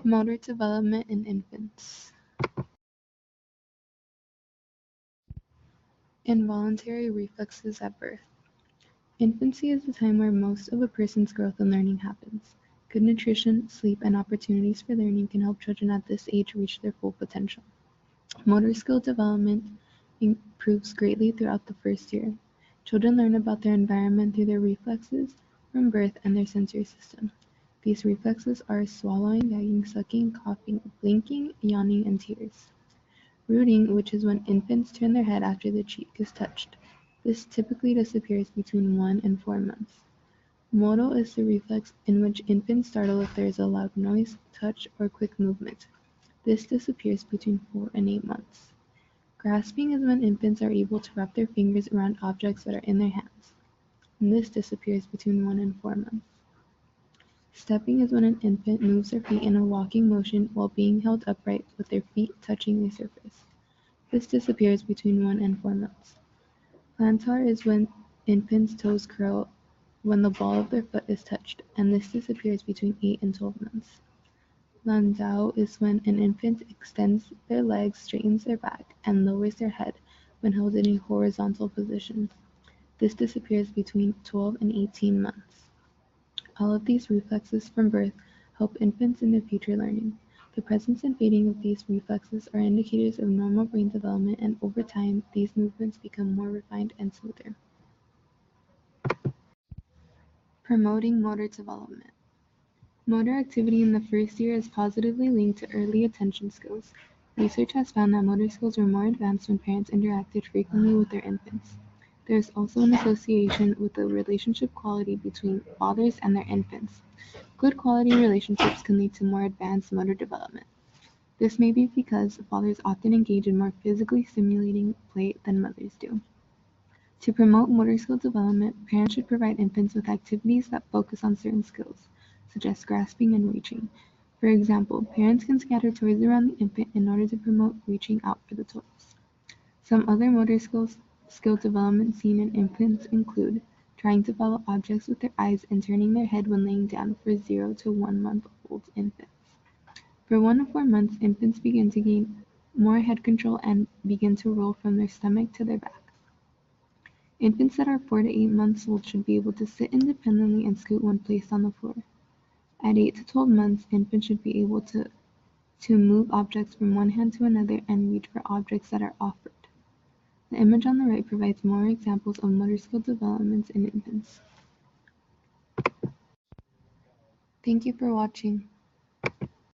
Motor development in infants. Involuntary reflexes at birth. Infancy is the time where most of a person's growth and learning happens. Good nutrition, sleep, and opportunities for learning can help children at this age reach their full potential. Motor skill development improves greatly throughout the first year. Children learn about their environment through their reflexes from birth and their sensory system. These reflexes are swallowing, gagging, sucking, coughing, blinking, yawning, and tears. Rooting, which is when infants turn their head after the cheek is touched. This typically disappears between 1 and 4 months. Moto is the reflex in which infants startle if there is a loud noise, touch, or quick movement. This disappears between 4 and 8 months. Grasping is when infants are able to wrap their fingers around objects that are in their hands. And this disappears between 1 and 4 months. Stepping is when an infant moves their feet in a walking motion while being held upright with their feet touching the surface. This disappears between 1 and 4 months. Plantar is when infants' toes curl when the ball of their foot is touched, and this disappears between 8 and 12 months. Landau is when an infant extends their legs, straightens their back, and lowers their head when held in a horizontal position. This disappears between 12 and 18 months. All of these reflexes from birth help infants in their future learning. The presence and fading of these reflexes are indicators of normal brain development, and over time, these movements become more refined and smoother. Promoting motor development. Motor activity in the first year is positively linked to early attention skills. Research has found that motor skills were more advanced when parents interacted frequently with their infants. There is also an association with the relationship quality between fathers and their infants. Good quality relationships can lead to more advanced motor development. This may be because fathers often engage in more physically stimulating play than mothers do. To promote motor skill development, parents should provide infants with activities that focus on certain skills, such as grasping and reaching. For example, parents can scatter toys around the infant in order to promote reaching out for the toys. Some other motor skill development seen in infants include trying to follow objects with their eyes and turning their head when laying down for 0 to 1 month old infants. For 1 to 4 months, infants begin to gain more head control and begin to roll from their stomach to their back. Infants that are 4 to 8 months old should be able to sit independently and scoot when placed on the floor. At 8 to 12 months, infants should be able to move objects from one hand to another and reach for objects that are offered. The image on the right provides more examples of motor skill developments in infants. Thank you for watching.